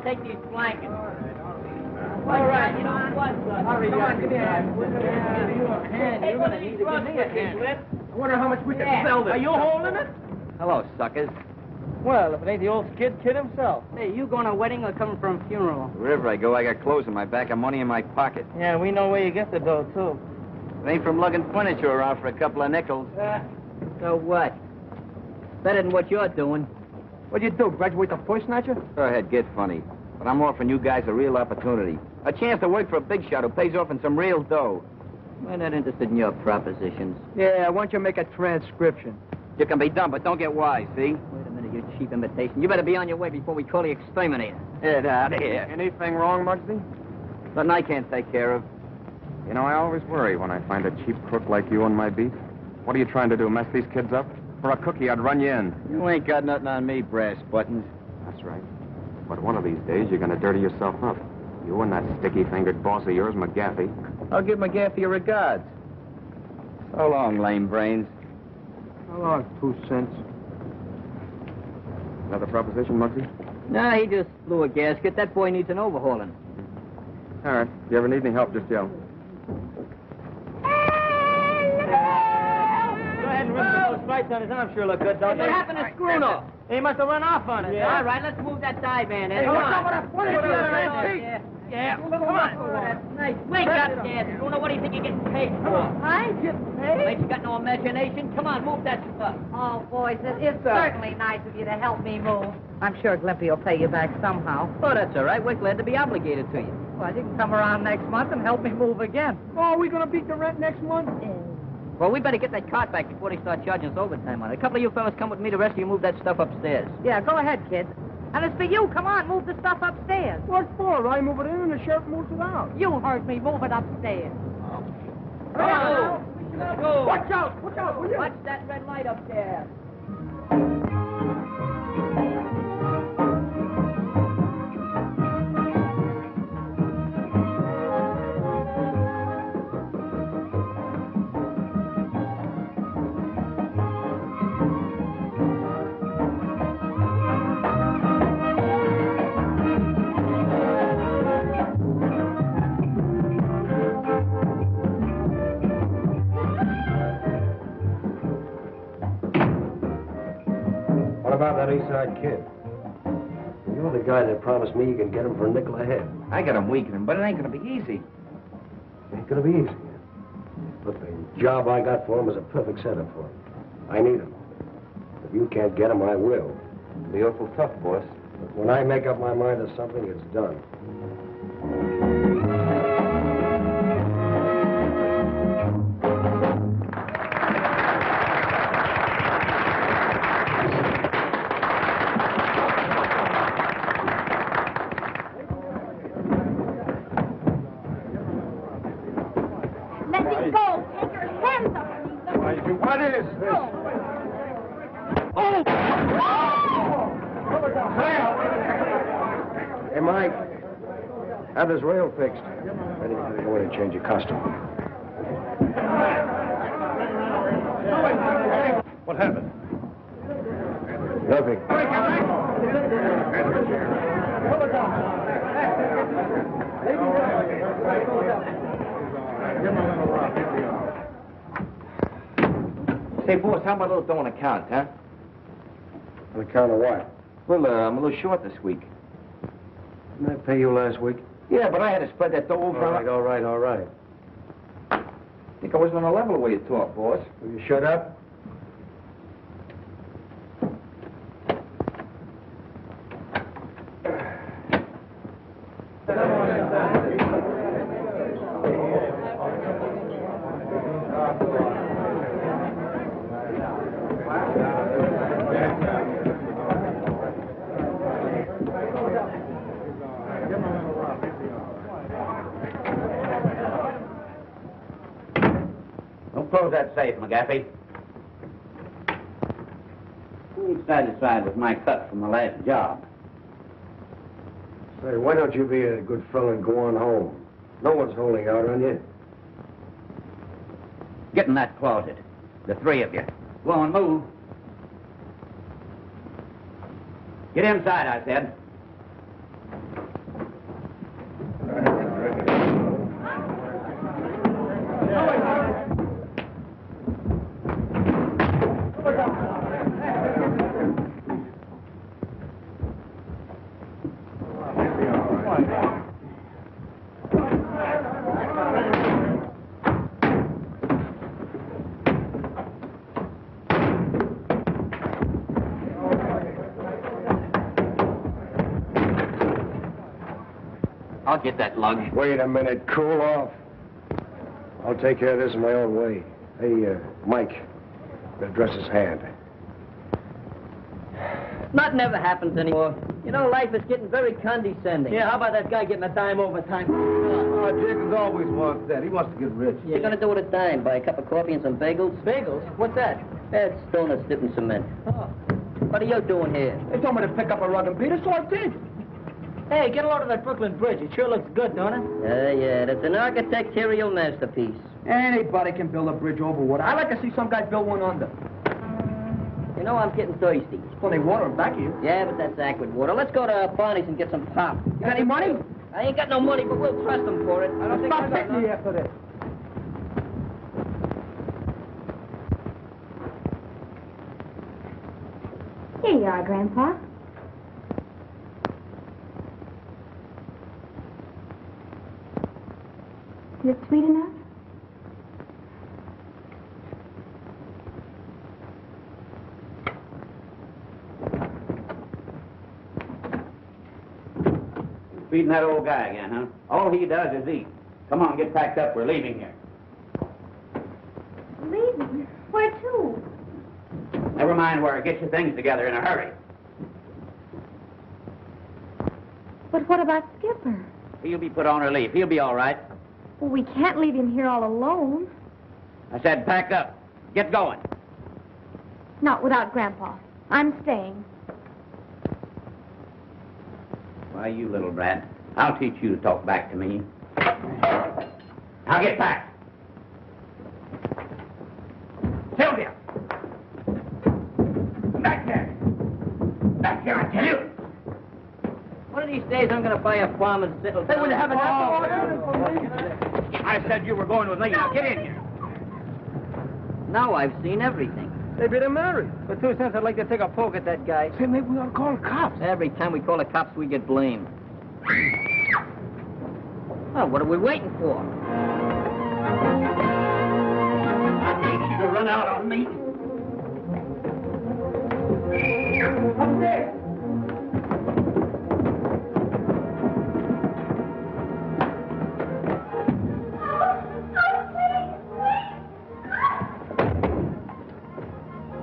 take these blankets. All right, you know what, son? Hurry up. Give me a hand. You're going to need to give me a hand. I wonder how much we can sell this. Are you holding it? Hello, suckers. Well, if it ain't the old kid himself. Hey, you going to a wedding or coming from a funeral? Wherever I go, I got clothes in my back and money in my pocket. Yeah, we know where you get the dough, too. It ain't from lugging furniture around for a couple of nickels. So what? Better than what you're doing. What'd you do, graduate the push snatcher? Go ahead, get funny. But I'm offering you guys a real opportunity. A chance to work for a big shot who pays off in some real dough. We're not interested in your propositions. Yeah, why don't you make a transcription? You can be dumb, but don't get wise, see? Wait a minute, you cheap imitation. You better be on your way before we call the exterminator. Get out of here. Anything wrong, Muggsy? Nothing I can't take care of. You know, I always worry when I find a cheap crook like you on my beat. What are you trying to do, mess these kids up? For a cookie, I'd run you in. You ain't got nothing on me, brass buttons. That's right. But one of these days, you're going to dirty yourself up. You and that sticky-fingered boss of yours, McGaffey. I'll give McGaffey your regards. So long, lame brains. How long? 2 cents. Another proposition, Muggsy? Nah, he just blew a gasket. That boy needs an overhauling. All right. If you ever need any help, just yell. Lights on his arm sure look good, don't What happened to Scroono? He must have run off on it. All right, let's move that dive-man in. Hey, Come what's on. up with that funny the other end, Pete? Yeah, come on. That's nice. Wake up, Dad. Scroono, what do you think you're getting paid for? I get paid? Ain't you got no imagination? Come on, move that stuff. Oh, boys, it's certainly nice of you to help me move. I'm sure Glimpy will pay you back somehow. Oh, that's all right. We're glad to be obligated to you. Well, you can come around next month and help me move again. Oh, are we going to beat the rent next month? Well, we better get that cart back before they start charging us overtime on it. A couple of you fellas come with me. The rest of you move that stuff upstairs. Yeah, go ahead, kids. And it's for you. Come on, move the stuff upstairs. What for? I move it in and the sheriff moves it out. You heard me. Move it upstairs. Come on. Go. Watch out, will you? Watch that red light up there. What about that Eastside kid? You're the guy that promised me you can get him for a nickel a head. I got him weakening, but it ain't gonna be easy. Ain't gonna be easy. But the job I got for him is a perfect setup for him. I need him. If you can't get him, I will. It'll be awful tough, boss. But when I make up my mind to something, it's done. What is this? Oh! Hey, Mike. Have this rail fixed. Ready to go in and change your costume. What happened? Nothing. Say, boss, how about a little dough on account, huh? On account of what? Well, I'm a little short this week. Didn't I pay you last week? Yeah, but I had to spread that dough over. All right. I think I wasn't on the level the way you talk, boss. Will you shut up? Close that safe, McGaffey. Who ain't satisfied with my cut from the last job? Say, why don't you be a good fellow and go on home? No one's holding out on you. Get in that closet. The three of you. Go on, move. Get inside, I said. I'll get that lug. Wait a minute. Cool off. I'll take care of this in my own way. Hey, Mike, address his hand. Nothing ever happens anymore. You know, life is getting very condescending. Yeah, how about that guy getting a dime overtime? Oh, Jacobs always wants that. He wants to get rich. What you gonna do with a dime? Buy a cup of coffee and some bagels? Bagels? What's that? That's donuts dipped in cement. Oh. What are you doing here? They told me to pick up a rug and beat it, so I did. Hey, get a load of that Brooklyn Bridge. It sure looks good, don't it? Yeah, that's an architectural masterpiece. Anybody can build a bridge over water. I like to see some guy build one under. You know, I'm getting thirsty. There's plenty of water in back of you. Yeah, but that's aquid water. Let's go to Barney's and get some pop. You got any money? I ain't got no money, but we'll trust them for it. I don't think Stop hitting me after this. Here you are, Grandpa. Is it sweet enough? Feeding that old guy again, huh? All he does is eat. Come on, get packed up. We're leaving here. Leaving? Where to? Never mind where. Get your things together in a hurry. But what about Skipper? He'll be put on relief. He'll be all right. Well, we can't leave him here all alone. I said pack up. Get going. Not without Grandpa. I'm staying. Why, you little brat. I'll teach you to talk back to me. Now get back. Sylvia! Back there! Back there, I tell you! One of these days, I'm gonna buy a farm and settle down. Hey, will you have an apple? I said you were going with me. Now get in here. Now I've seen everything. Maybe they're married. For 2 cents, I'd like to take a poke at that guy. Say, maybe we ought to call the cops. Every time we call the cops, we get blamed. Oh, what are we waiting for? I hate you to run out on me. Up there.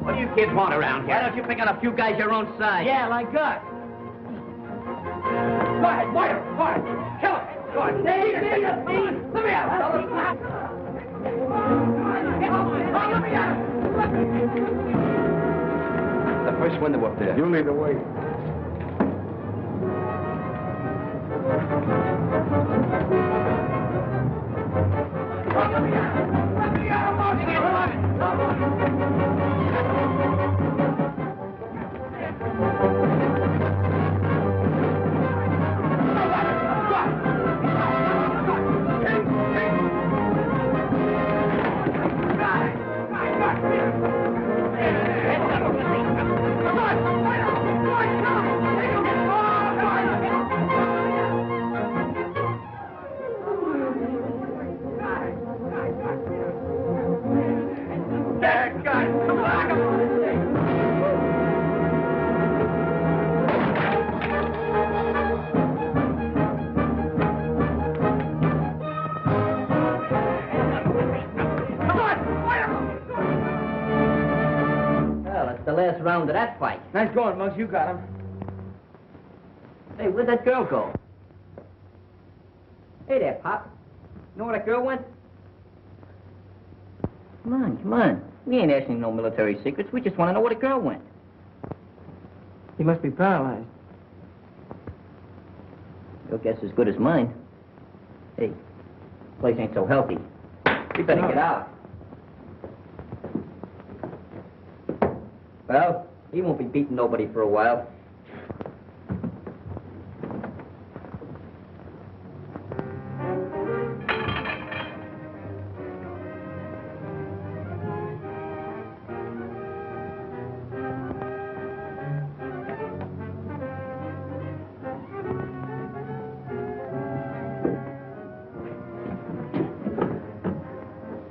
What do you kids want around here? Why don't you pick on a few guys your own size? Yeah, like us. Go ahead, fire, fire. Kill him. Go on. Stay here. Let me out. Let me out. The first window up there. You lead the way. Last round of that fight. Nice going, Muggs. You got him. Hey, where'd that girl go? Hey there, Pop. You know where that girl went? Come on. We ain't asking no military secrets. We just want to know where the girl went. He must be paralyzed. Your guess is as good as mine. Hey, place ain't so healthy. We better get out. Well, he won't be beating nobody for a while.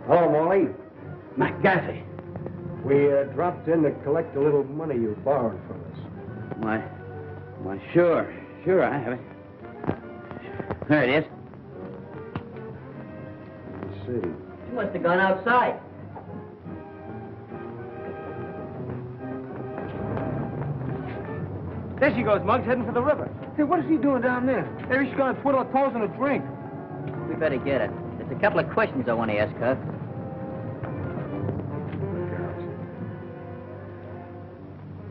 Hello, Morley. McGaffey. We dropped in to collect a little money you borrowed from us. Why, sure, I have it. There it is. Let's see. She must have gone outside. There she goes, Muggs, heading for the river. Hey, what is he doing down there? Maybe she's gonna twiddle her toes in a drink. We better get it. There's a couple of questions I want to ask her.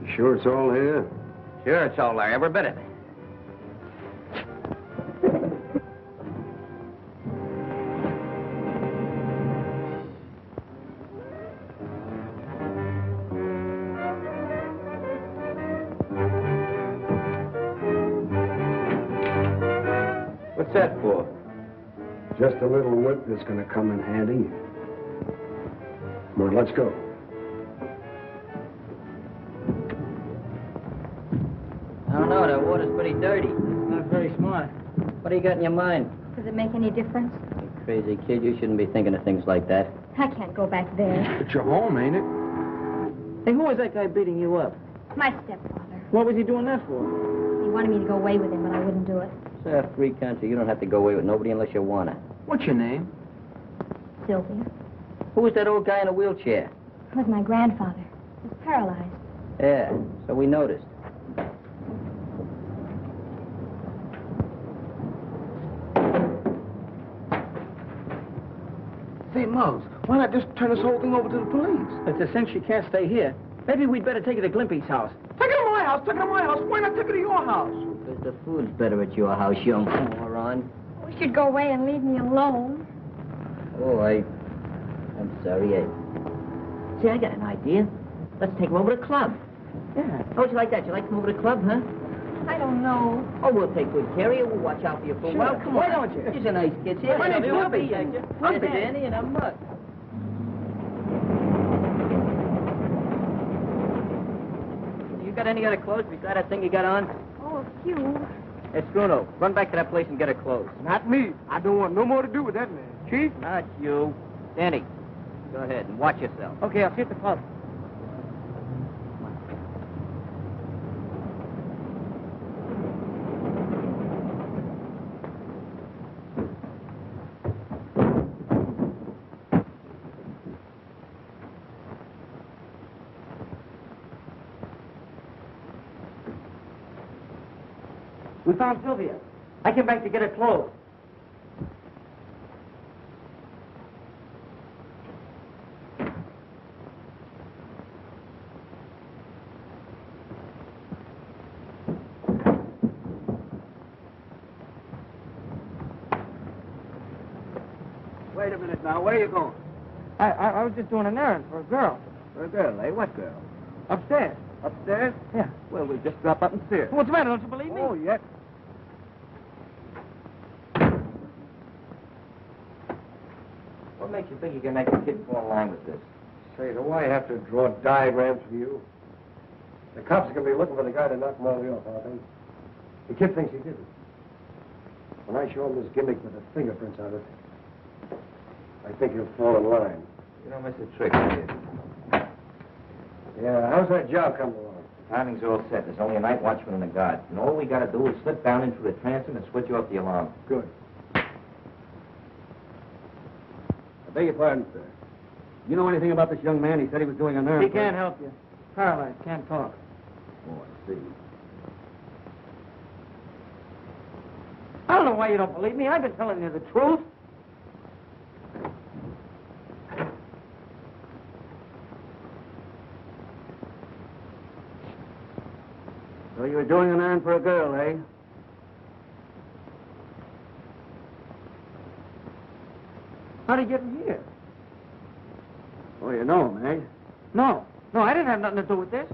You sure it's all here? Sure, it's all there, every bit of it. What's that for? Just a little whip that's going to come in handy. Come on, let's go. I don't know, that water's pretty dirty. It's not very smart. What do you got in your mind? Does it make any difference? You crazy kid, you shouldn't be thinking of things like that. I can't go back there. It's your home, ain't it? Hey, who was that guy beating you up? My stepfather. What was he doing that for? He wanted me to go away with him, but I wouldn't do it. It's a free country. You don't have to go away with nobody unless you want to. What's your name? Sylvia. Who was that old guy in a wheelchair? It was my grandfather. He was paralyzed. Yeah, so we noticed. Say, Muggs, why not just turn this whole thing over to the police? It's a cinch she can't stay here. Maybe we'd better take her to Glimpy's house. Take her to my house! Take her to my house! Why not take her to your house? Because the food's better at your house, young moron. We should go away and leave me alone. Oh, I'm sorry. See, I got an idea. Let's take her over to the club. Yeah. How'd you like that? You like to come over to the club, huh? I don't know. Oh, we'll take good care of you. We'll watch out for you for a while. Come Why on. don't you? She's a nice kid. See, My name's Lumpy. Lumpy, Danny, and I'm Mutt. You got any other clothes besides that thing you got on? Oh, a few. Hey, Bruno, run back to that place and get her clothes. Not me. I don't want no more to do with that man. Chief? Not you. Danny, go ahead and watch yourself. Okay, I'll see you at the club. We found Sylvia. I came back to get her clothes. Wait a minute now. Where are you going? I was just doing an errand for a girl. For a girl, eh? What girl? Upstairs. Upstairs? Yeah. Well, we'll just drop up and see her. What's the matter? Don't you believe me? Oh, yes. What makes you think you can make a kid fall in line with this? Say, do I have to draw diagrams for you? The cops are going to be looking for the guy that knocked Morley off, aren't they? The kid thinks he did it. When I show him this gimmick with the fingerprints on it, I think he'll fall in line. You don't miss a trick, do you? Yeah, how's that job coming along? The timing's all set. There's only a night watchman and a guard. And all we got to do is slip down into the transom and switch off the alarm. Good. I beg your pardon, sir. You know anything about this young man? He said he was doing an errand. He can't help you. Paralyzed, can't talk. Oh, I see. I don't know why you don't believe me. I've been telling you the truth. So you were doing an errand for a girl, eh? How'd he get in here? Oh, you know him, eh? No, I didn't have nothing to do with this.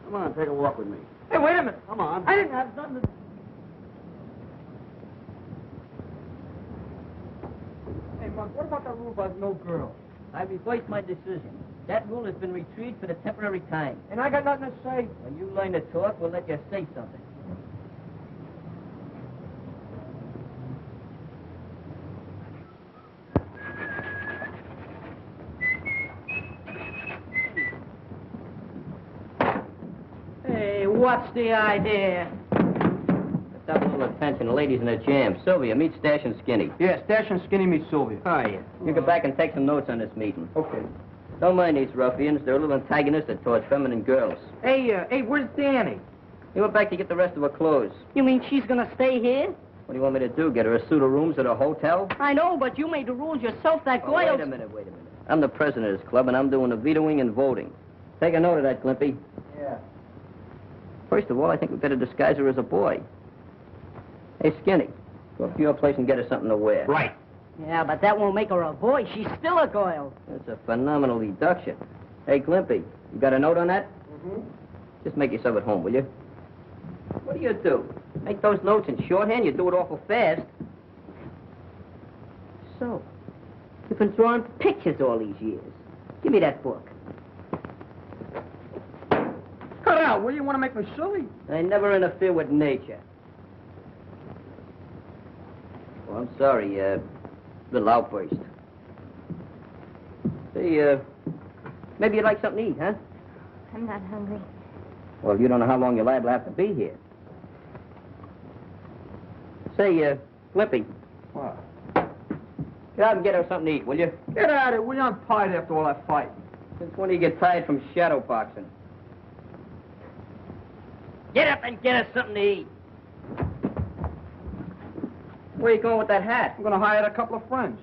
Come on, take a walk with me. Hey, wait a minute. Come on. I didn't have nothing to... Hey, Mark, what about that rule about no girl? I revised my decision. That rule has been retrieved for the temporary time. And I got nothing to say. When you learn to talk, we'll let you say something. Hey, what's the idea? The Stop a little attention. The lady's in a jam. Sylvia, meet Stash and Skinny. Yeah, Stash and Skinny meet Sylvia. Oh, yeah. You get back and take some notes on this meeting. Okay. Don't mind these ruffians. They're a little antagonistic towards feminine girls. Hey, where's Danny? He went back to get the rest of her clothes. You mean she's gonna stay here? What do you want me to do? Get her a suit of rooms at a hotel? I know, but you made the rules yourself. That Oh, girl. wait a minute. I'm the president of this club, and I'm doing the vetoing and voting. Take a note of that, Glimpy. Yeah. First of all, I think we better disguise her as a boy. Hey, Skinny, go up to your place and get her something to wear. Right. Yeah, but that won't make her a boy. She's still a girl. That's a phenomenal deduction. Hey, Glimpy, you got a note on that? Mm-hmm. Just make yourself at home, will you? What do? Make those notes in shorthand? You do it awful fast. So, you've been drawing pictures all these years. Give me that book. Cut out, will you? Want to make me silly? I never interfere with nature. Well, I'm sorry, little outburst. Say, maybe you'd like something to eat, huh? I'm not hungry. Well, you don't know how long you're liable to have to be here. Say, Flippy. What? Get out and get her something to eat, will you? Get at it, will you? I'm tired after all that fight. Since when do you get tired from shadow boxing? Get up and get us something to eat. Where you going with that hat? I'm gonna hire a couple of friends.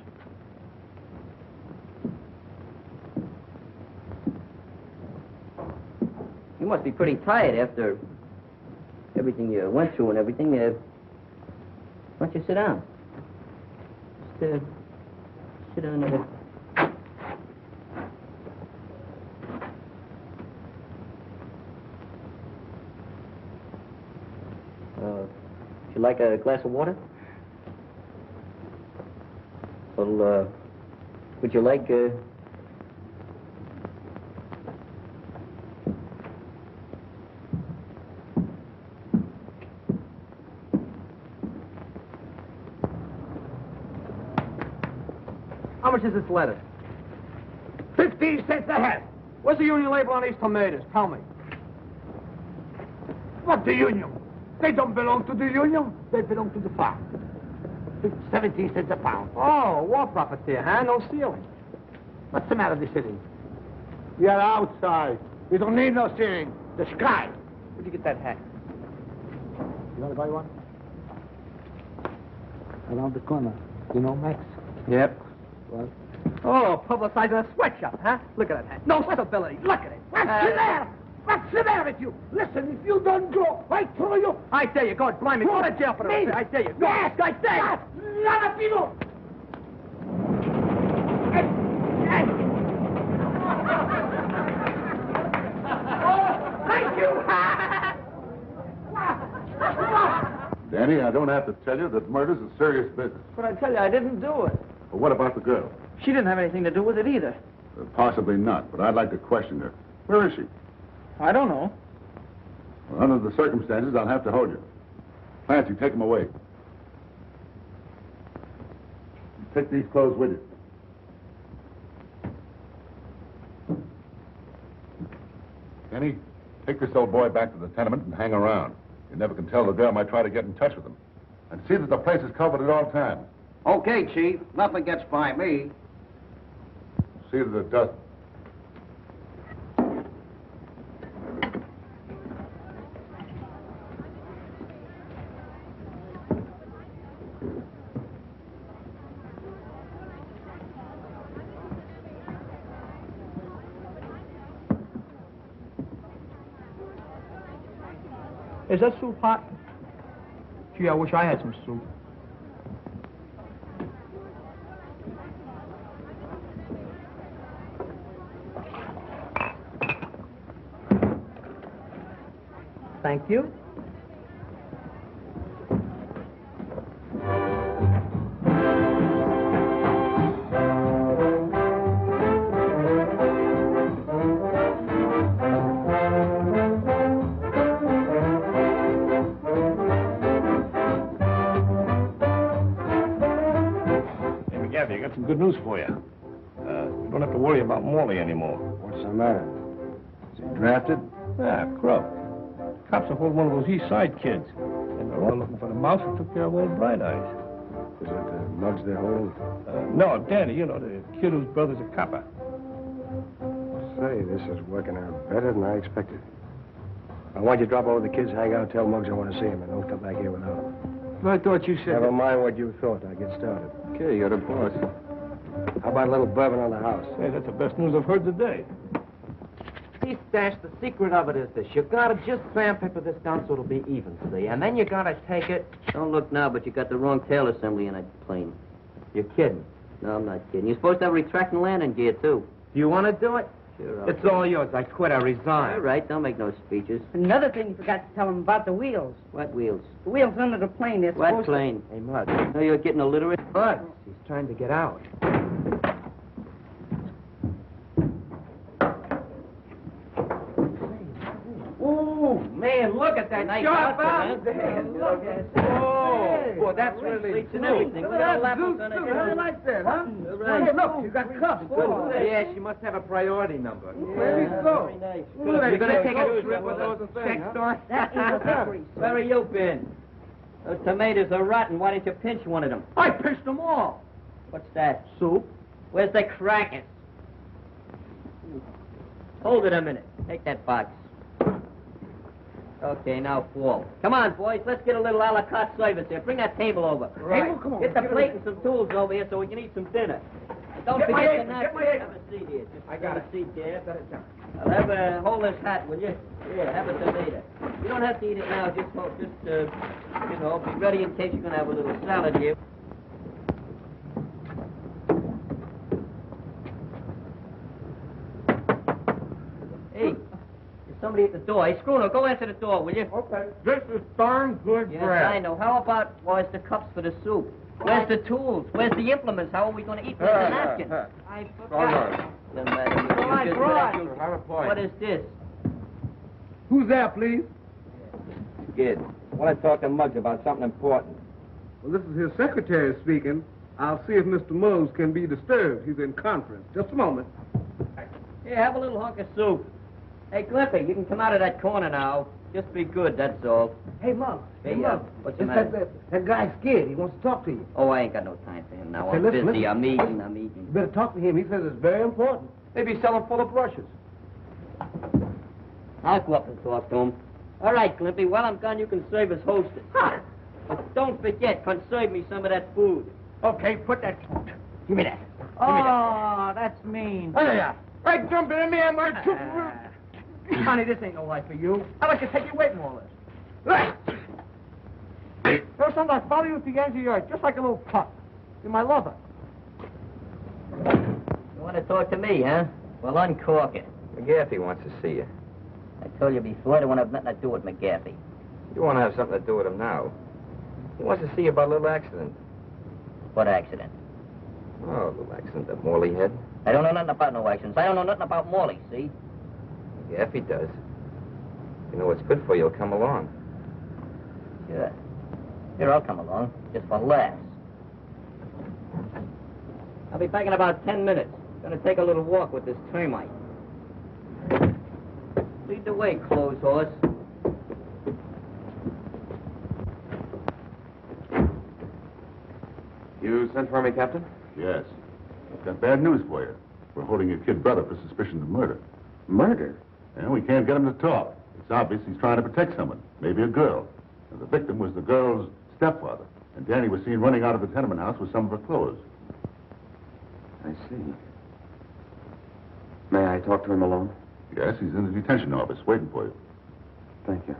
You must be pretty tired after everything you went through and everything. Why don't you sit down? Just, sit down there. Would you like a glass of water? Well, would you like, How much is this lettuce? 15 cents a head. Where's the union label on these tomatoes? Tell me. What the union? They don't belong to the union. They belong to the farm. 17 cents a pound. Oh, war profiteer, huh? No ceiling. What's the matter with the city? We are outside. We don't need no ceiling. The sky. Where'd you get that hat? You want to buy one? Around the corner. You know Max? Yep. What? Oh, publicizing a sweatshop, huh? Look at that hat. No stability. Look at it. What's the matter? What's the matter with you? Listen, if you don't go, I throw you. I dare you. God, blimey. Go to jail for Me? this. I dare you. Go. Yes, I dare you. None of you. Thank you. Danny, I don't have to tell you that murder's a serious business. But I tell you, I didn't do it. But what about the girl? She didn't have anything to do with it either. Possibly not, but I'd like to question her. Where is she? I don't know. Well, under the circumstances, I'll have to hold you. Clancy, take them away. Take these clothes with you. Danny, take this old boy back to the tenement and hang around. You never can tell, the girl might try to get in touch with him. And see that the place is covered at all times. Okay, Chief. Nothing gets by me. See that it doesn't. Is that soup hot? Gee, I wish I had some soup. Thank you. McGaffey, I got some good news for you. You don't have to worry about Morley anymore. What's the matter? Is he drafted? Yeah, Corp. Cops will hold one of those East Side kids. And they're They're looking for the mouse who took care of old Bright Eyes. Is it the mugs they're holding? No, Danny, you know, the kid whose brother's a copper. Say, this is working out better than I expected. I want you to drop over the kids' hangout, tell Muggs I want to see him, and don't come back here without him. I thought you said... Never mind what you thought. I get started. Okay, you're the boss. How about a little bourbon on the house? Hey, that's the best news I've heard today. See, Stash, the secret of it is this. You gotta just sandpaper this down so it'll be even, see? And then you gotta take it... Don't look now, but you got the wrong tail assembly in that plane. You're kidding. No, I'm not kidding. You're supposed to have retracting landing gear, too. Do you want to do it? Sure, It's all yours. I quit. I resign. All right, don't make no speeches. Another thing you forgot to tell him about the wheels. What wheels? The wheels under the plane. They're What supposed plane? Hey, Mud. No, you're getting illiterate. Mud. He's trying to get out. Ooh, man, look at that Nice sharp outfit, out huh? there. Look at that. Oh, boy, that's really and everything. Look at that lapels on it. I like that, huh? Right. Hey, look, you got cuffs. Good. Yeah, she must have a priority number. Maybe so. Very nice. You're going to take a Good. trip with those check store? That is a hickory. Where have you been? Those tomatoes are rotten. Why didn't you pinch one of them? I pinched them all. What's that? Soup? Where's the crackers? Hold it a minute. Take that box. Okay, now fall. Come on, boys. Let's get a little a la carte service here. Bring that table over. Right. Table? Come on. Get the plate and some tools over here so we can eat some dinner. Don't Get my forget apron, the get my napkin. apron. Have a seat here. Just I got have a seat there. it. Hold this hat, will you? Yeah, have a tomato. You don't have to eat it now. Just you know, be ready in case you're going to have a little salad here. Hey, there's somebody at the door. Hey, Scrooner, go answer the door, will you? Okay. This is darn good Yes, bread. I know. How about, where's the cups for the soup? Where's the tools? Where's the implements? How are we going to eat with the napkin? I Doesn't matter. I You brought. just- Have a point. What is this? Who's there, please? Kid, I want to talk to Muggs about something important. Well, this is his secretary speaking. I'll see if Mr. Mose can be disturbed. He's in conference. Just a moment. Here, have a little hunk of soup. Hey, Cliffy, you can come out of that corner now. Just be good, that's all. Hey, Mug. Hey, what's the It's matter? that guy's scared. He wants to talk to you. Oh, I ain't got no time for him now. Say, I'm listen, busy. listen. I'm eating. You better talk to him. He says it's very important. Maybe sell him full of brushes. I'll go up and talk to him. All right, Cliffy, while I'm gone, you can serve as hostess. But don't forget, conserve me some of that food. Okay, put that... Give me that. Oh, that's mean. Hey, hey, jump in me, I'm going Honey, this ain't no life for you. I'd like to take you away from all this. First time I follow you to the ends of your earth, just like a little pup. You're my lover. You want to talk to me, huh? Well, uncork it. McGaffey wants to see you. I told you before, I don't want to have nothing to do with McGaffey. You want to have something to do with him now. He wants to see you about a little accident. What accident? Oh, a little accident that Morley had. I don't know nothing about no accidents. I don't know nothing about Morley, see? McGaffey does. You know what's good for you, he'll come along. Sure. Here, I'll come along, just for laughs. I'll be back in about 10 minutes. Gonna take a little walk with this termite. Lead the way, clothes horse. You sent for me, Captain? Yes. I've got bad news for you. We're holding your kid brother for suspicion of murder. Murder? And we can't get him to talk. It's obvious he's trying to protect someone, maybe a girl. And the victim was the girl's stepfather. And Danny was seen running out of the tenement house with some of her clothes. I see. May I talk to him alone? Yes, he's in the detention office waiting for you. Thank you.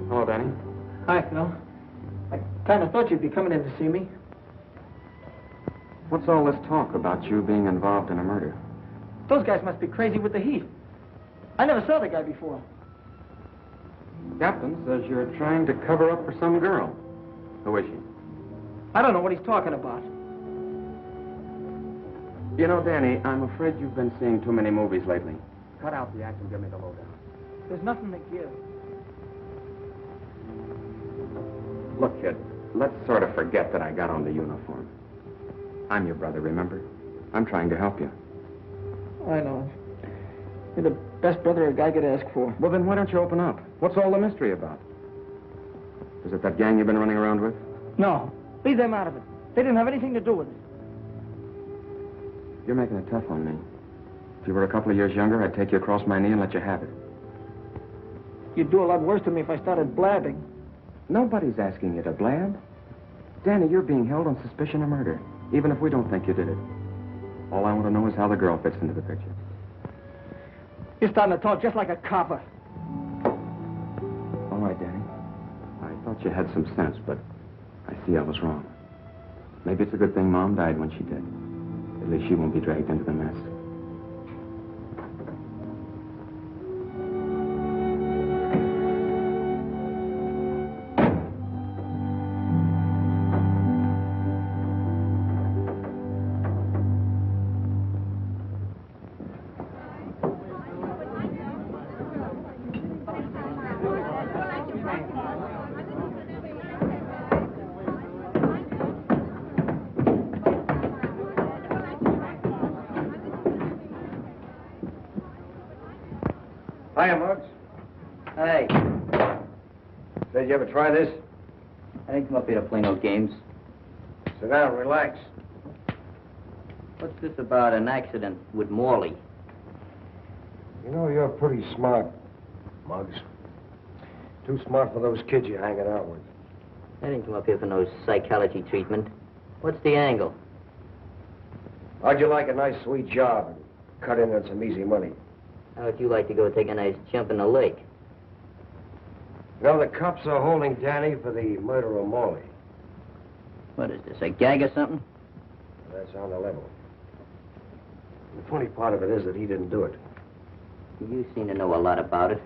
Hello, Danny. Hi, Phil. I kind of thought you'd be coming in to see me. What's all this talk about you being involved in a murder? Those guys must be crazy with the heat. I never saw the guy before. Captain says you're trying to cover up for some girl. Who is she? I don't know what he's talking about. You know, Danny, I'm afraid you've been seeing too many movies lately. Cut out the act and give me the lowdown. There's nothing to give. Look, kid, let's sort of forget that I got on the uniform. I'm your brother, remember? I'm trying to help you. I know. You're the best brother a guy could ask for. Well, then why don't you open up? What's all the mystery about? Is it that gang you've been running around with? No. Leave them out of it. They didn't have anything to do with it. You're making it tough on me. If you were a couple of years younger, I'd take you across my knee and let you have it. You'd do a lot worse to me if I started blabbing. Nobody's asking you to blab. Danny, you're being held on suspicion of murder, even if we don't think you did it. All I want to know is how the girl fits into the picture. You're starting to talk just like a copper. All right, Danny. I thought you had some sense, but I see I was wrong. Maybe it's a good thing Mom died when she did. At least she won't be dragged into the mess. Hiya, Muggs. Hey, Did you ever try this? I didn't come up here to play no games. Sit down, relax. What's this about an accident with Morley? You know, you're pretty smart, Muggs. Too smart for those kids you're hanging out with. I didn't come up here for no psychology treatment. What's the angle? How'd you like a nice, sweet job and cut in on some easy money? How would you like to go take a nice jump in the lake? You know, the cops are holding Danny for the murder of Morley. What is this, a gag or something? That's on the level. The funny part of it is that he didn't do it. You seem to know a lot about it.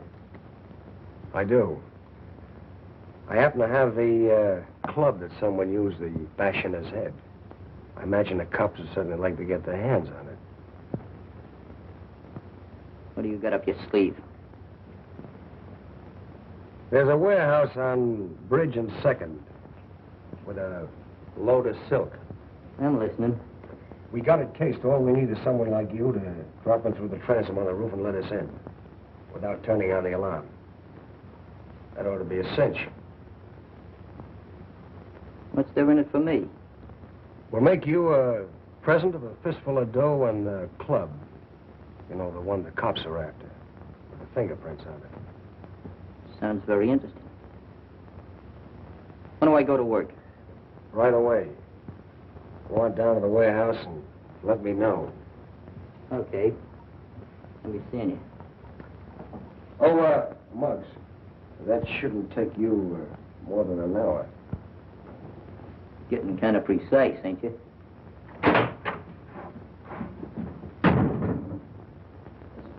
I do. I happen to have the club that someone used to bash in his head. I imagine the cops would certainly like to get their hands on it. What do you got up your sleeve? There's a warehouse on Bridge and 2nd with a load of silk. I'm listening. We got it cased. All we need is someone like you to drop in through the transom on the roof and let us in without turning on the alarm. That ought to be a cinch. What's there in it for me? We'll make you a present of a fistful of dough and the club. You know, the one the cops are after, with the fingerprints on it. Sounds very interesting. When do I go to work? Right away. Go on down to the warehouse and let me know. Okay. I'll be seeing you. Oh, Muggs, that shouldn't take you more than an hour. Getting kind of precise, ain't you?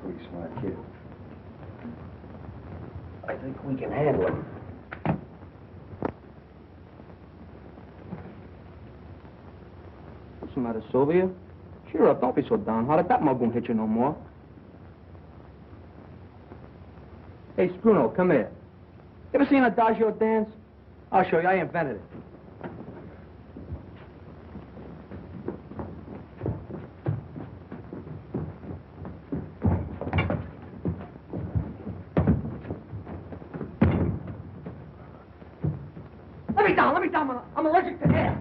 Pretty smart kid. I think we can handle him. What's the matter, Sylvia? Cheer up, don't be so downhearted. That mug won't hit you no more. Hey, Spruno, come here. Ever seen a Adagio dance? I'll show you. I invented it. Let me down. I'm allergic to air.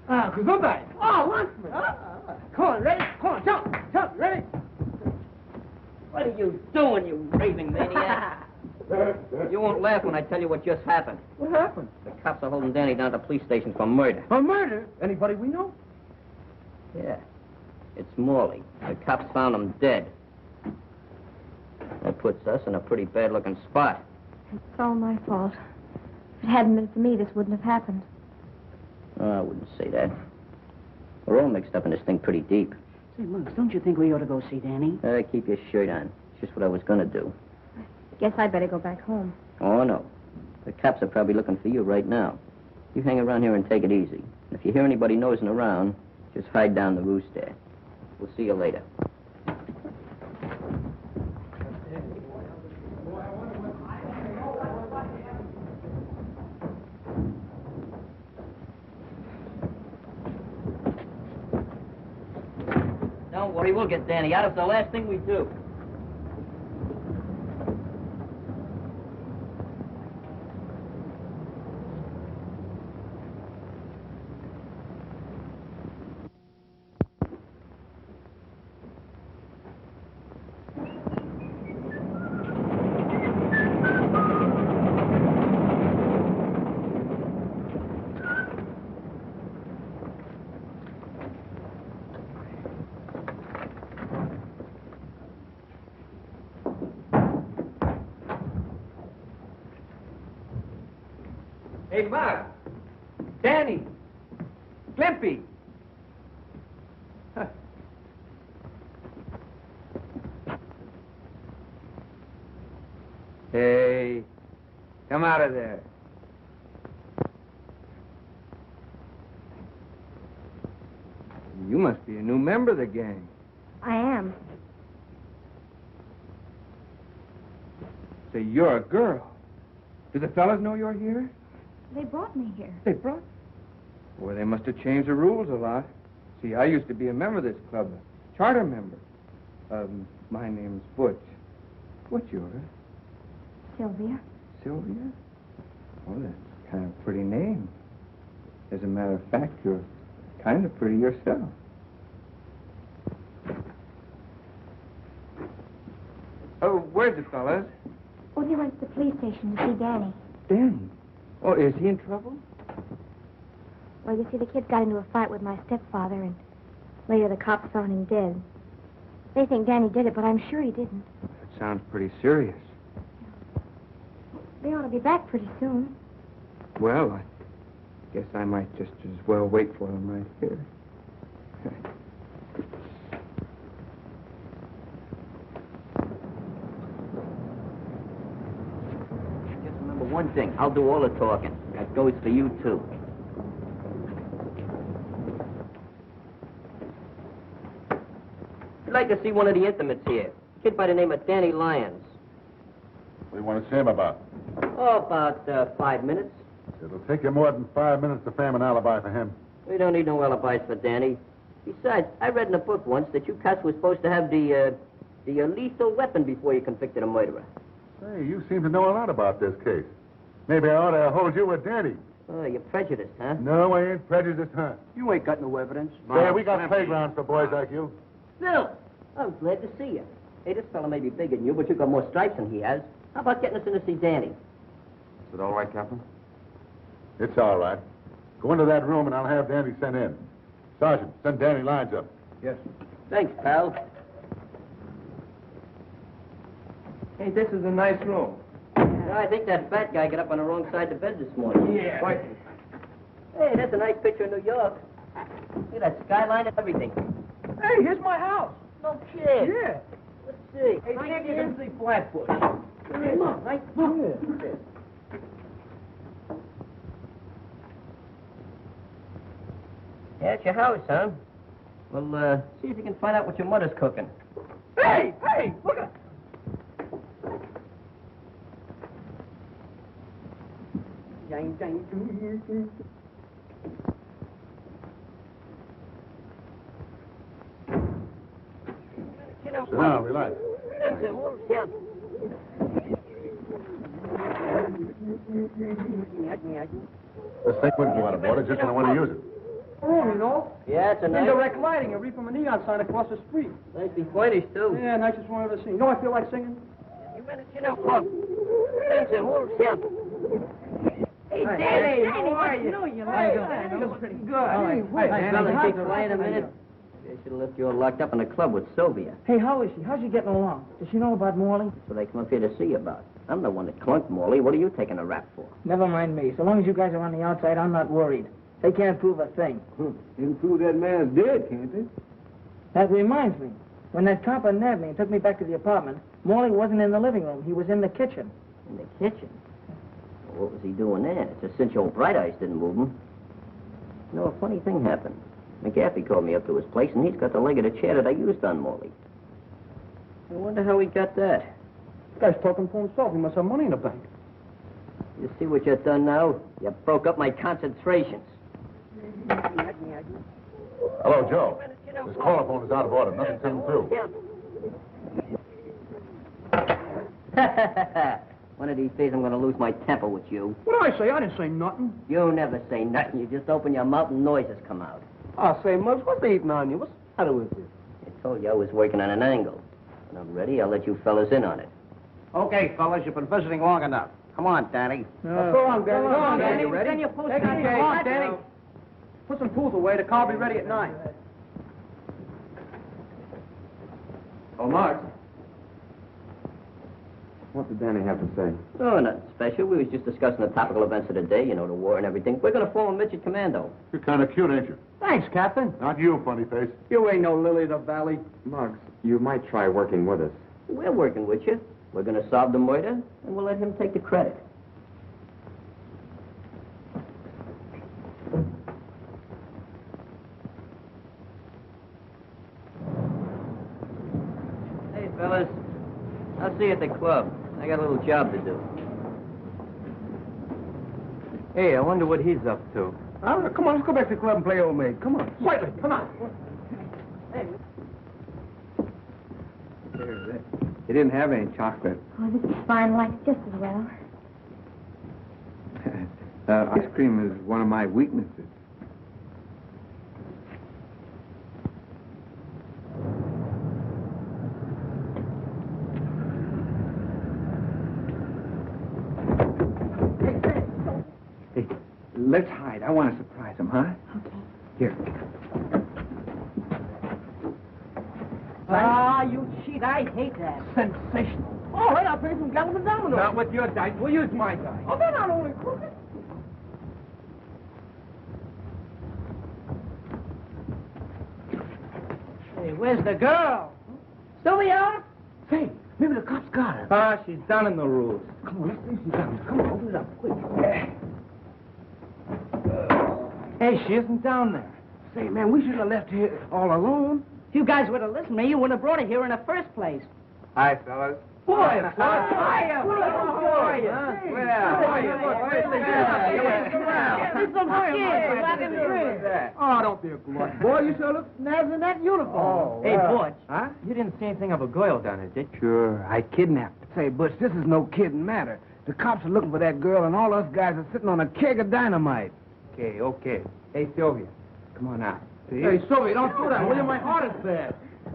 Oh. Goodbye. Oh, Lunchman. Come on, ready? Come on, jump, ready? What are you doing, you raving maniac? You won't laugh when I tell you what just happened. What happened? The cops are holding Danny down at the police station for murder. For murder? Anybody we know? Yeah. It's Morley. The cops found him dead. That puts us in a pretty bad-looking spot. It's all my fault. If it hadn't been for me, this wouldn't have happened. Oh, I wouldn't say that. We're all mixed up in this thing pretty deep. Say, Muggs, don't you think we ought to go see Danny? Keep your shirt on. It's just what I was going to do. Guess I'd better go back home. Oh, no. The cops are probably looking for you right now. You hang around here and take it easy. If you hear anybody nosing around, just hide down the roost there. We'll see you later. Don't worry, we'll get Danny out. It's the last thing we do. Hey, Mark. Danny. Glimpy. Hey, come out of there. You must be a new member of the gang. I am. So you're a girl. Do the fellas know you're here? They brought me here. They brought? Well, they must have changed the rules a lot. See, I used to be a member of this club, a charter member. My name's Butch. What's yours? Sylvia. Sylvia? Oh, that's kind of a pretty name. As a matter of fact, you're kind of pretty yourself. Oh, where's the fellas? Oh, he went to the police station to see Danny. Danny? Oh, is he in trouble? Well, you see, the kids got into a fight with my stepfather, and later the cops found him dead. They think Danny did it, but I'm sure he didn't. That sounds pretty serious. They ought to be back pretty soon. Well, I guess I might just as well wait for them right here. Just remember one thing. I'll do all the talking. That goes for you, too. I'd like to see one of the intimates here. A kid by the name of Danny Lyons. What do you want to see him about? Oh, about 5 minutes. It'll take you more than 5 minutes to frame an alibi for him. We don't need no alibis for Danny. Besides, I read in a book once that you cats were supposed to have the lethal weapon before you convicted a murderer. Hey, you seem to know a lot about this case. Maybe I ought to hold you with Danny. Oh, you're prejudiced, huh? No, I ain't prejudiced, huh? You ain't got no evidence. Hey, we got playgrounds for boys like you. Phil, I'm glad to see you. Hey, this fella may be bigger than you, but you've got more stripes than he has. How about getting us in to see Danny? Is it all right, Captain? It's all right. Go into that room and I'll have Danny sent in. Sergeant, send Danny Lyons up. Yes. Thanks, pal. Hey, this is a nice room. I think that fat guy got up on the wrong side of the bed this morning. Yeah. Right. Hey, that's a nice picture of New York. Look at that skyline and everything. Hey, here's my house. No kid. Yeah. Let's see. Hey, see if you can see Flatbush. Look, right? Look. Yeah. Yeah, it's your house, huh? Well, see if you can find out what your mother's cooking. Hey, look at... Sit down, relax. This thing wouldn't go out of order just when I want to use it. Oh, you know? Yeah, it's a nice... Indirect lighting. I read from a neon sign across the street. Nicely pointed, too. Yeah, nicest one I've ever seen. You know I feel like singing? Hey, Danny, how are you? You like it. Pretty good. Hey, Hey, fellas, keep quiet a minute. They should have left you all locked up in the club with Sylvia. Hey, how is she? How's she getting along? Does she know about Morley? That's what I come up here to see you about. I'm the one that clunked Morley. What are you taking a rap for? Never mind me. So long as you guys are on the outside, I'm not worried. They can't prove a thing. They can prove that man's dead, can't they? That reminds me. When that copper nabbed me and took me back to the apartment, Morley wasn't in the living room. He was in the kitchen. In the kitchen? Well, what was he doing there? It's a cinch old Bright Eyes didn't move him. You know, a funny thing happened. McGaffey called me up to his place, and he's got the leg of the chair that I used on Morley. I wonder how he got that. This guy's talking for himself. He must have money in the bank. You see what you've done now? You broke up my concentrations. Hello, Joe. This telephone is out of order. Nothing's coming through. One of these days I'm going to lose my temper with you. What did I say? I didn't say nothing. You never say nothing. You just open your mouth and noises come out. I say, Muggs, what's they eating on you? What's the matter with you? I told you I was working on an angle. When I'm ready, I'll let you fellas in on it. Okay, fellas, you've been visiting long enough. Come on, Danny. Go on, Danny. Go on, Danny. You ready? Take it easy. Come on, Danny. Put some tools away. The car will be ready at 9. Oh, Mark. What did Danny have to say? Oh, nothing special. We was just discussing the topical events of the day, you know, the war and everything. We're going to form a midget commando. You're kind of cute, ain't you? Thanks, Captain. Not you, funny face. You ain't no lily of the valley. Muggs, you might try working with us. We're working with you. We're going to solve the murder, and we'll let him take the credit. Hey, fellas. I'll see you at the club. I got a little job to do. Hey, I wonder what he's up to. Come on, let's go back to the club and play old maid. Come on. Quietly, come on. Hey. There's it. He didn't have any chocolate. Oh, this is fine. Like it just as well. Ice cream is one of my weaknesses. Hey, let's hide. I want to surprise him, huh? Okay. Here. Ah, you cheat. I hate that. Sensational. All right, I'll play some galloping dominoes. Not with your dice. We'll use my dice. Oh, they're not only crooked. Hey, where's the girl? Sylvia? Say, maybe the cops got her. Ah, she's down in the rules. Come on, let's see if she's got her. Come on, open it up, quick. Hey, she isn't down there. Say, man, we shouldn't have left here all alone. If you guys would have listened to me, you wouldn't have brought her here in the first place. Hi, fellas. Boy, Hiya. There's some kids rocking the bridge. Oh, don't be a glutton. Boy, you sure look nice in that uniform. Hey, Butch. Huh? You didn't see anything of a girl down there, did you? Sure, I kidnapped her. Say, Butch, this is no kidding matter. The cops are looking for that girl, and all us guys are sitting on a keg of dynamite. Okay. Hey, Sylvia, come on out. See? Hey, Sylvia, don't do that, will you? My heart is bad.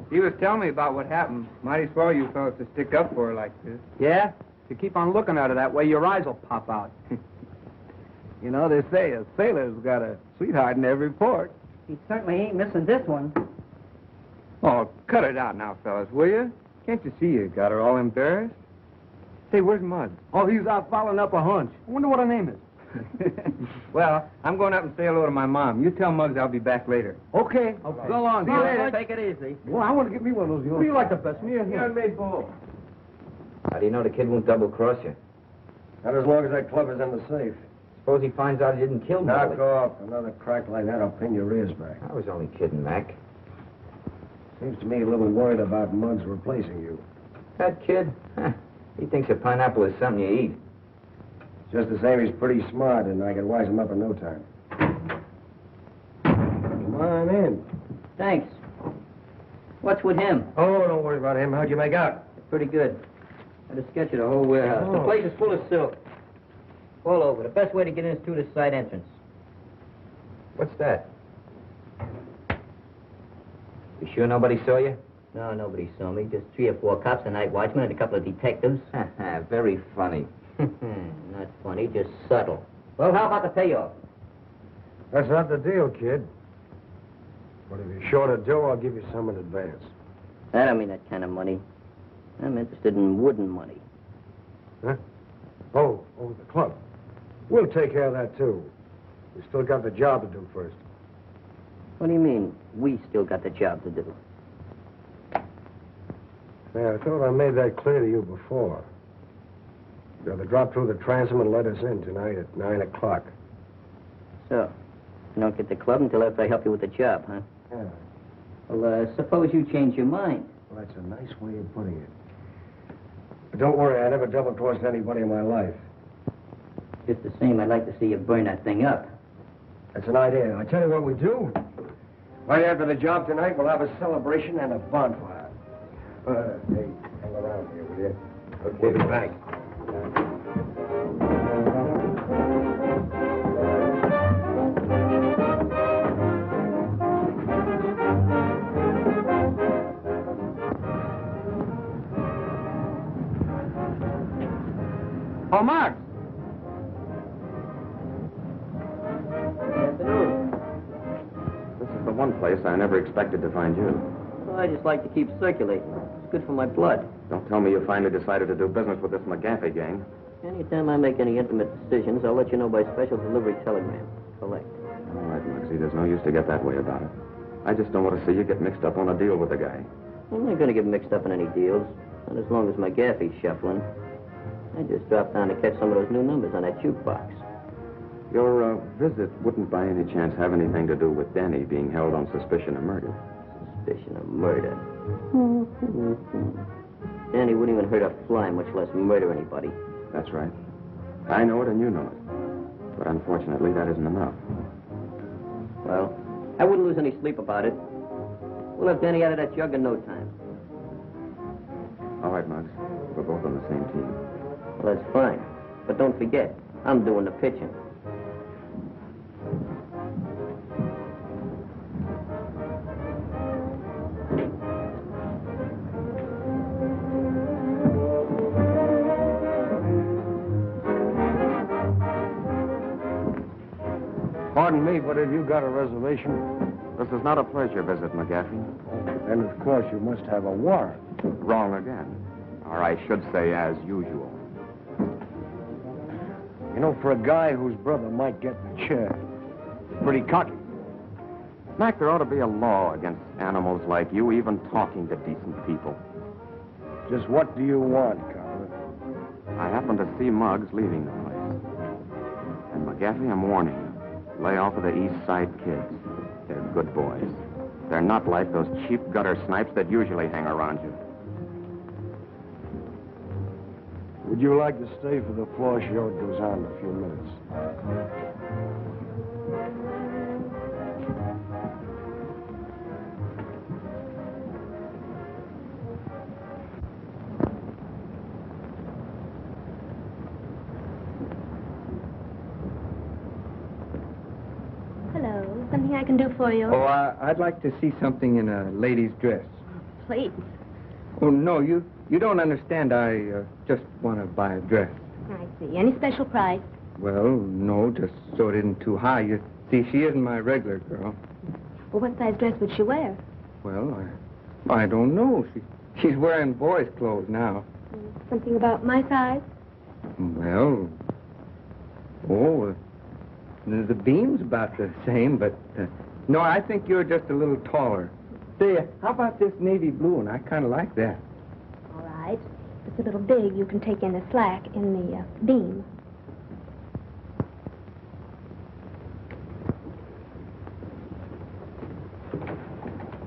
He was telling me about what happened. Mighty swell you fellas to stick up for her like this. Yeah? If you keep on looking at her that way, your eyes will pop out. You know, they say a sailor's got a sweetheart in every port. He certainly ain't missing this one. Oh, cut it out now, fellas, will you? Can't you see you got her all embarrassed? Say, where's Mud? Oh, he's out following up a hunch. I wonder what her name is. Well, I'm going up and say hello to my mom. You tell Muggs I'll be back later. Okay. So long. See you later. Take it easy. Well, I want to get me one of those. Who do you like the best, me or him? You and me both. How do you know the kid won't double-cross you? Not as long as that club is in the safe. Suppose he finds out he didn't kill Knock off. Another crack like that, I'll pin your ears back. I was only kidding, Mac. Seems to me a little worried about Muggs replacing you. That kid? Huh. He thinks a pineapple is something you eat. Just the same, he's pretty smart, and I can wise him up in no time. Come on in. Thanks. What's with him? Oh, don't worry about him. How'd you make out? Pretty good. Had a sketch of the whole warehouse. The place is full of silk. All over. The best way to get in is through the side entrance. What's that? You sure nobody saw you? No, nobody saw me. Just 3 or 4 cops, a night watchman, and a couple of detectives. Very funny. Not funny, just subtle. Well, how about the payoff? That's not the deal, kid. But if you're short of dough, I'll give you some in advance. I don't mean that kind of money. I'm interested in wooden money. Huh? Oh, the club. We'll take care of that, too. We still got the job to do first. What do you mean, we still got the job to do? Yeah, I thought I made that clear to you before. You're to drop through the transom and let us in tonight at 9 o'clock. So, you don't get the club until after I help you with the job, huh? Yeah. Well, suppose you change your mind. Well, that's a nice way of putting it. But don't worry, I never double-crossed anybody in my life. Just the same, I'd like to see you burn that thing up. That's an idea. I tell you what we do. Right after the job tonight, we'll have a celebration and a bonfire. Hey, hang around here, will you? We'll be back. Oh, Mark. Good afternoon. This is the one place I never expected to find you. Well, I just like to keep circulating. It's good for my blood. Don't tell me you finally decided to do business with this McGaffey gang. Anytime I make any intimate decisions, I'll let you know by special delivery telegram. Collect. All right, Moxie, there's no use to get that way about it. I just don't want to see you get mixed up on a deal with the guy. I'm not going to get mixed up in any deals. Not as long as McGaffey's shuffling. I just dropped down to catch some of those new numbers on that jukebox. Your visit wouldn't by any chance have anything to do with Danny being held on suspicion of murder. Suspicion of murder. Danny wouldn't even hurt a fly, much less murder anybody. That's right. I know it and you know it. But unfortunately, that isn't enough. Well, I wouldn't lose any sleep about it. We'll have Danny out of that jug in no time. All right, Muggs. We're both on the same team. Well, that's fine. But don't forget, I'm doing the pitching. Pardon me, but have you got a reservation? This is not a pleasure visit, McGaffey. And of course you must have a warrant. Wrong again. Or I should say, as usual. You know, for a guy whose brother might get in the chair, pretty cocky. Mac, there ought to be a law against animals like you even talking to decent people. Just what do you want, Carver? I happen to see Muggs leaving the place. And McGaffey, I'm warning you. Lay off of the East Side kids. They're good boys. They're not like those cheap gutter snipes that usually hang around you. Would you like to stay for the floor show? It goes on in a few minutes. Hello. Something I can do for you? Oh, I'd like to see something in a lady's dress. Please. Oh, no, you don't understand. I just want to buy a dress. I see. Any special price? Well, no, just so it isn't too high. You see, she isn't my regular girl. Well, what size dress would she wear? Well, I don't know. She's wearing boys' clothes now. Something about my size? Well, the beam's about the same, but no, I think you're just a little taller. Say, how about this navy blue one? I kind of like that. All right. If it's a little big, you can take in the slack in the beam.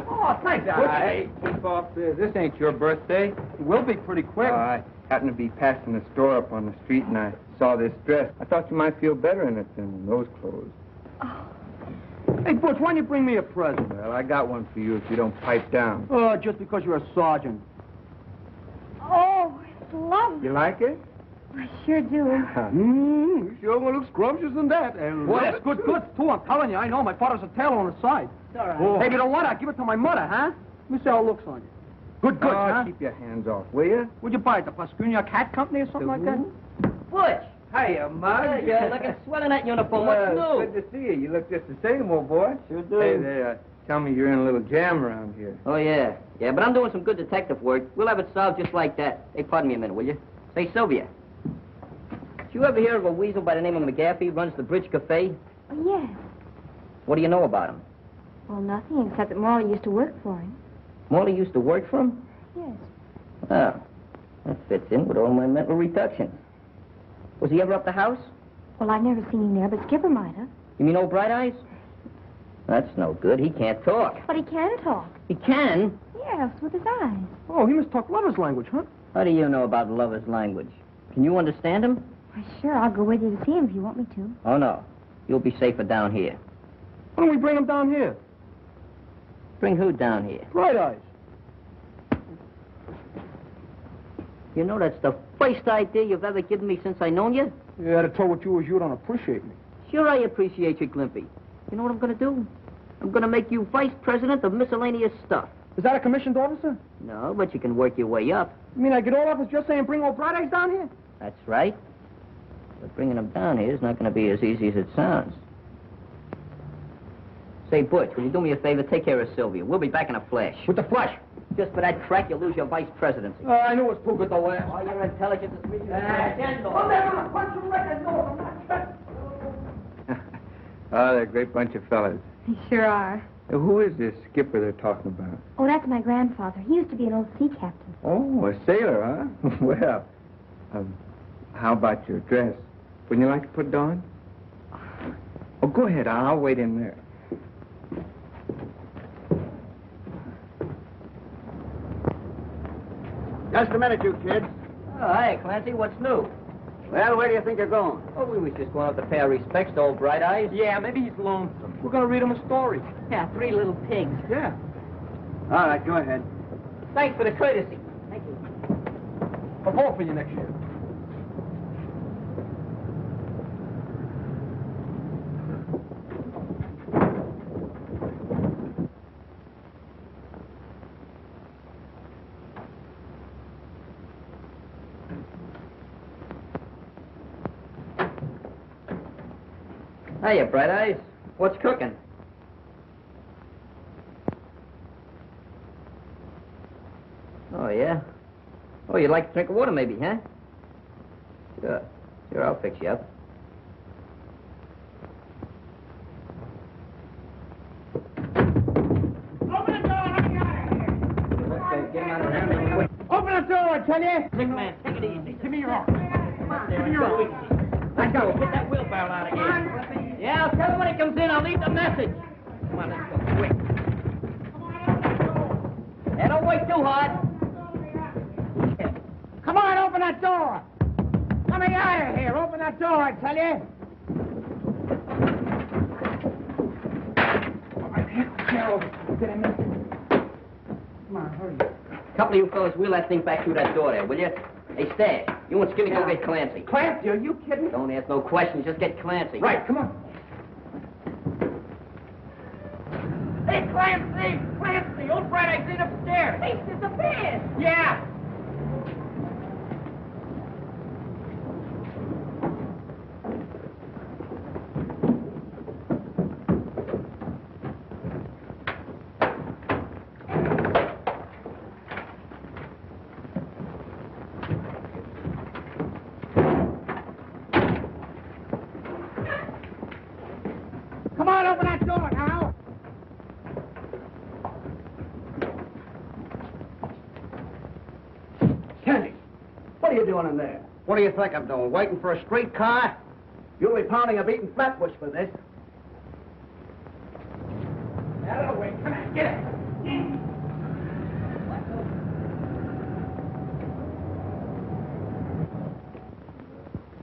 Oh, thanks. Hey, keep off this. This ain't your birthday. It will be pretty quick. I happened to be passing the store up on the street, and I saw this dress. I thought you might feel better in it than in those clothes. Oh. Hey, Butch, why don't you bring me a present? Well, I got one for you if you don't pipe down. Oh, just because you're a sergeant. Oh, it's lovely. You like it? I sure do. You sure gonna look scrumptious in that. Well, that's good goods, too. I'm telling you, I know. My father's a tailor on the side. It's all right. Oh. Hey, if you don't want it, I'll give it to my mother, huh? Let me see how it looks on you. Good goods, huh? Keep your hands off, will you? Where'd you buy it? The Pascunia Cat Company or something like that? Butch! Hiya, Mug. You're looking swell in that uniform. What's new? Good to see you. You look just the same, old boy. Sure do. Hey, they tell me you're in a little jam around here. Oh, yeah. Yeah, but I'm doing some good detective work. We'll have it solved just like that. Hey, pardon me a minute, will you? Say, Sylvia. Did you ever hear of a weasel by the name of McGaffey runs the Bridge Cafe? Oh, yes. What do you know about him? Well, nothing, except that Morley used to work for him. Morley used to work for him? Yes. Oh, that fits in with all my mental reductions. Was he ever up the house? Well, I've never seen him there, but Skipper might have. You mean old Bright Eyes? That's no good. He can't talk. But he can talk. He can? Yes, with his eyes. Oh, he must talk lover's language, huh? How do you know about lover's language? Can you understand him? Why, sure, I'll go with you to see him if you want me to. Oh, no. You'll be safer down here. Why don't we bring him down here? Bring who down here? Bright Eyes. You know, that's the first idea you've ever given me since I known you. You had to tell what you was, you don't appreciate me. Sure I appreciate you, Glimpy. You know what I'm going to do? I'm going to make you vice president of miscellaneous stuff. Is that a commissioned officer? No, but you can work your way up. You mean I get all off with just saying bring old Bright Eyes down here? That's right. But bringing them down here is not going to be as easy as it sounds. Say, Butch, will you do me a favor? Take care of Sylvia. We'll be back in a flash. With the flash? Just for that crack, you'll lose your vice presidency. I knew it was too good to last. Oh, your intelligence is reaching the I'm never going to punch you like a nose. I'm not Oh, they're a great bunch of fellas. They sure are. Who is this skipper they're talking about? Oh, that's my grandfather. He used to be an old sea captain. Oh, a sailor, huh? Well, how about your dress? Wouldn't you like to put it on? Oh, go ahead. I'll wait in there. Just a minute, you kids. Oh, hi, Clancy. What's new? Well, where do you think you're going? Oh, we was just going up to pay our respects to old Bright Eyes. Yeah, maybe he's lonesome. We're gonna read him a story. Yeah, 3 little pigs. Yeah. All right, go ahead. Thanks for the courtesy. Thank you. I'll vote for you next year. Hiya, Bright Eyes. What's cooking? Oh, yeah? Oh, you'd like a drink of water, maybe, huh? Sure. Sure, I'll fix you up. Open the door! Let me out of here! Okay, get him out of there. Open the door, I tell you! Big man, take it easy. Give me your arm. Give me your arm. Let's go. Get that wheelbarrow out of here. Yeah, I'll tell him when he comes in. I'll leave the message. Come on, let's go quick. Hey, don't wait too hard. Come on, open that door! Let me out of here! Open that door, I tell you! All right, here, get him in. Come on, hurry. Couple of you fellas wheel that thing back through that door there, will you? Hey, Stash, you and Skinny go get Clancy. Clancy, are you kidding? Don't ask no questions, just get Clancy. Right, come on. Hey, Clancy! Clancy! Old Bright Eyes upstairs! He's disappeared! Yeah! Come on, open that door now! Kenny, what are you doing in there? What do you think I'm doing? Waiting for a streetcar? You'll be pounding a beaten flatbush for this. Out of the way. Come on, get it.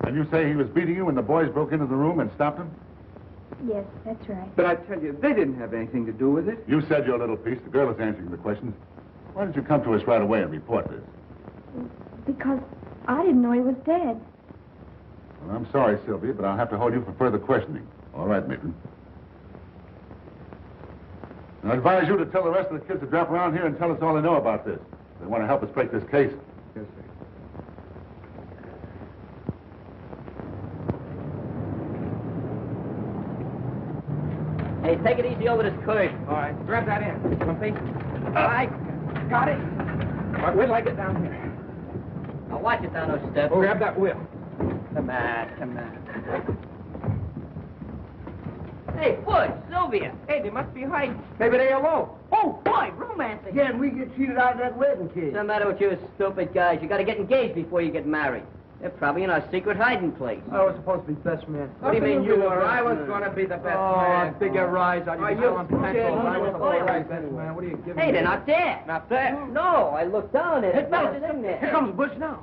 And you say he was beating you when the boys broke into the room and stopped him? Yes, that's right. But I tell you, they didn't have anything to do with it. You said your little piece. The girl is answering the questions. Why did you come to us right away and report this? Because I didn't know he was dead. Well, I'm sorry, Sylvia, but I'll have to hold you for further questioning. All right, Maitland. I advise you to tell the rest of the kids to drop around here and tell us all they know about this. They want to help us break this case. Yes, sir. Hey, take it easy over this curve. All right, grab that in. Clumpy. I got it. All right, wait till I get down here. Now watch it down those steps. Oh, grab that wheel. Come on, come on. Hey, Butch, Sylvia. Hey, they must be hiding. Maybe they're alone. Oh, boy, romancing. Yeah, and we get cheated out of that wedding kid. What's the matter with you stupid guys? You got to get engaged before you get married. They're probably in our secret hiding place. I was supposed to be best man. What do you mean you were? I was going to be the best man. Oh, bigger rise on you. Tell them potential. I was always best man. What are you giving me? Hey, they're not there. Not there? No, I looked down at it. Hey, fellas, It's in there. here comes Butch now.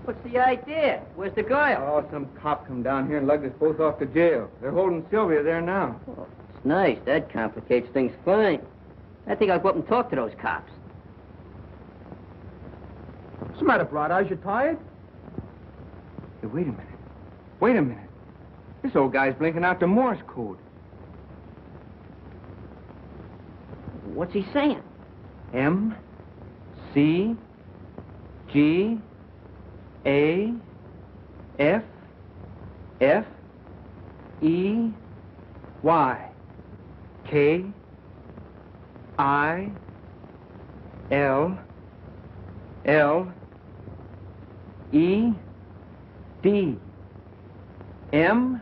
What's the idea? Where's the girl? Oh, some cop come down here and lugged us both off to jail. They're holding Sylvia there now. Oh, it's nice. That complicates things fine. I think I'll go up and talk to those cops. What's the matter, Bright Eyes? You tired? Hey, wait a minute. Wait a minute. This old guy's blinking out the Morse code. What's he saying? M, C, G, A, F, F, E, Y, K, I, L, L, E, D, M,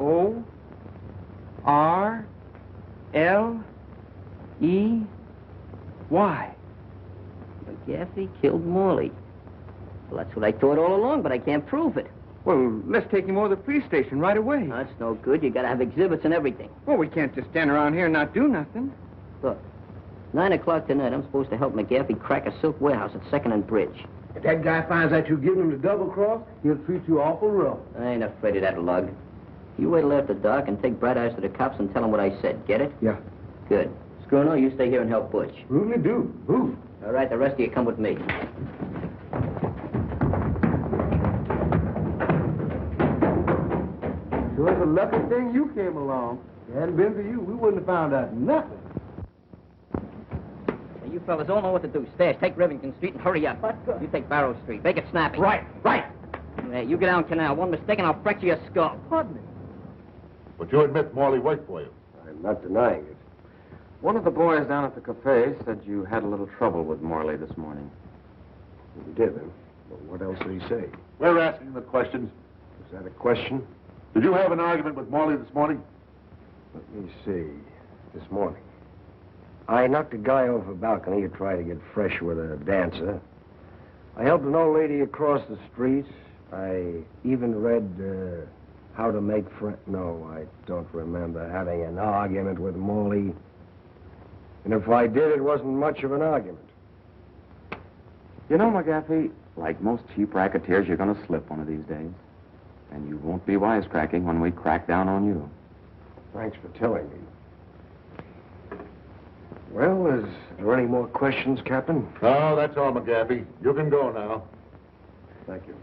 O, R, L, E, Y. McGaffey killed Morley. Well, that's what I thought all along, but I can't prove it. Well, let's take him over to the police station right away. That's no good. You gotta have exhibits and everything. Well, we can't just stand around here and not do nothing. Look, 9 o'clock tonight, I'm supposed to help McGaffey crack a silk warehouse at 2nd and Bridge. If that guy finds out you giving him the double cross, he'll treat you awful rough. I ain't afraid of that lug. You wait till after dark and take Bright Eyes to the cops and tell them what I said. Get it? Yeah. Good. Scruno, you stay here and help Butch. Really do. Move. All right, the rest of you come with me. Sure, it's a lucky thing you came along. If it hadn't been for you, we wouldn't have found out nothing. Hey, you fellas all know what to do. Stash, take Rivington Street and hurry up. You take Barrow Street. Make it snappy. Right. Hey, you get down Canal. One mistake and I'll fracture your skull. Pardon me. But you admit Morley worked for you. I'm not denying it. One of the boys down at the cafe said you had a little trouble with Morley this morning. We did, huh? But what else did he say? We're asking the questions. Is that a question? Did you have an argument with Morley this morning? Let me see. This morning. I knocked a guy off a balcony who tried to get fresh with a dancer. I helped an old lady across the street. I even read How to Make Friends. No, I don't remember having an argument with Morley. And if I did, it wasn't much of an argument. You know, McGaffey, like most cheap racketeers, you're going to slip one of these days. And you won't be wisecracking when we crack down on you. Thanks for telling me. Well, is there any more questions, Captain? No, that's all, McGaffey. You can go now. Thank you.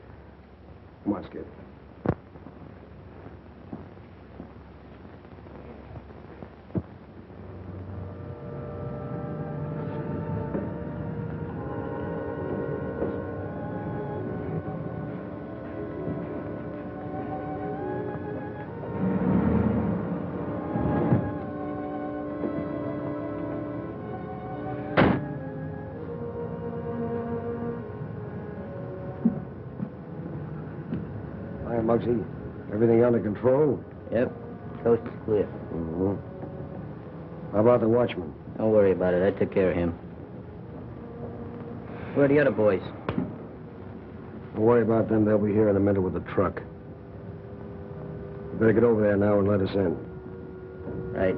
Come on, Skip. Muggsy, everything under control? Yep. Coast is clear. Mm-hmm. How about the watchman? Don't worry about it. I took care of him. Where are the other boys? Don't worry about them. They'll be here in a minute with the truck. You better get over there now and let us in. Right.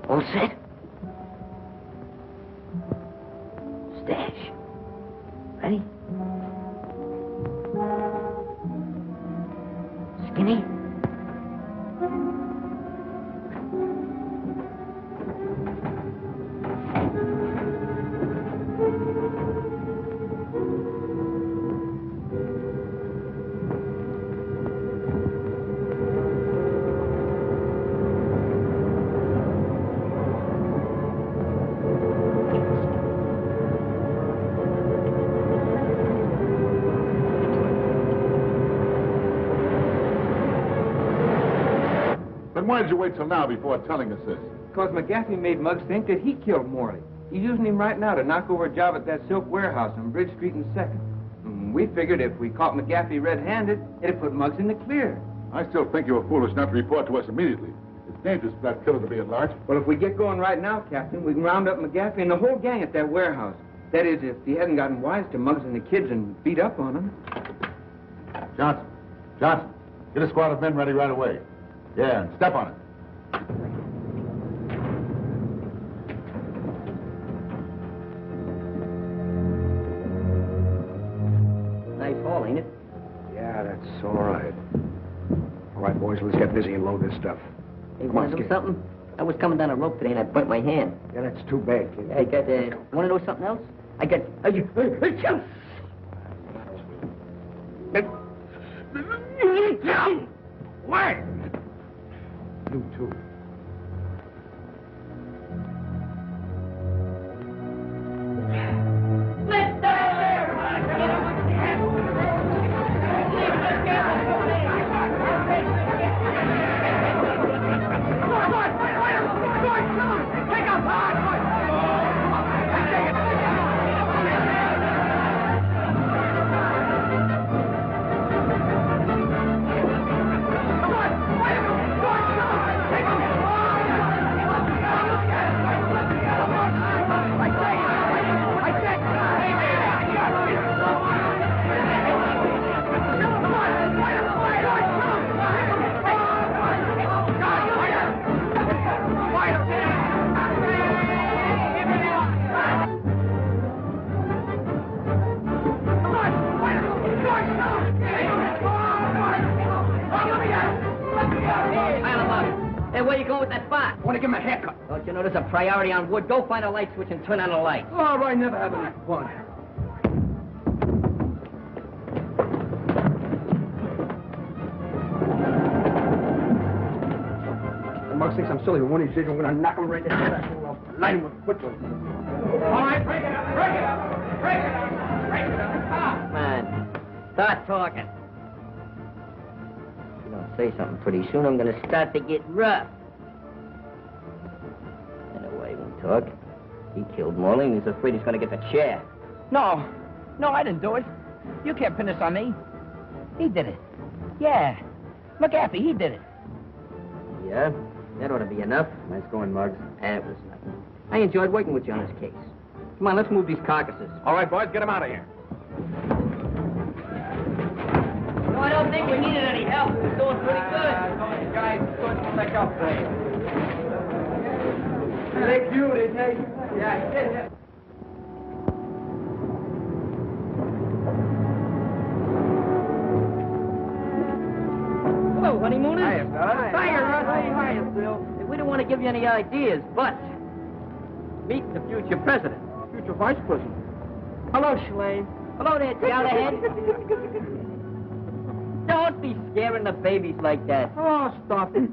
All set? Stash. Ready? Skinny? Then why did you wait till now before telling us this? Because McGaffey made Muggs think that he killed Morley. He's using him right now to knock over a job at that silk warehouse on Bridge Street and 2nd. We figured if we caught McGaffey red-handed, it'd put Muggs in the clear. I still think you were foolish not to report to us immediately. It's dangerous for that killer to be at large. Well, if we get going right now, Captain, we can round up McGaffey and the whole gang at that warehouse. That is, if he hadn't gotten wise to Muggs and the kids and beat up on them. Johnson, get a squad of men ready right away. Yeah, and step on it. Nice haul, ain't it? Yeah, that's all right. All right, boys, let's get busy and load this stuff. Hey, Come want on, to know Skip. something? I was coming down a rope today and I burnt my hand. Yeah, that's too bad, kid. I got, want to know something else? I got, Why? You too. Hey, where you going with that spot? I want to give him a haircut. Don't you know there's a priority on wood? Go find a light switch and turn on the light. All right, never have any fun. Muggs thinks I'm silly. One of these days, I'm going to knock him right in the head. I'll light him with a foot. All right, break it up, break it up, break it up, break it up. Come on. Start talking. If you don't say something pretty soon, I'm going to start to get rough. Anyway, we talk. He killed Morley and he's afraid he's going to get the chair. No, I didn't do it. You can't pin this on me. He did it. Yeah. McGaffey, he did it. Yeah? That ought to be enough. Nice going, Muggs. That was nothing. I enjoyed working with you on this case. Come on, let's move these carcasses. All right, boys, get him out of here. No, I don't think we needed any help. We're doing pretty good. Those guys couldn't make up for you. They cute, didn't they? Yeah. Hello, honeymooners. Hiya, fella. Hiya, Bill. We don't want to give you any ideas, but meet the future president. Future vice president. Hello, Shlaine. Hello there, Jollyhead. Don't be scaring the babies like that. Oh, stop it.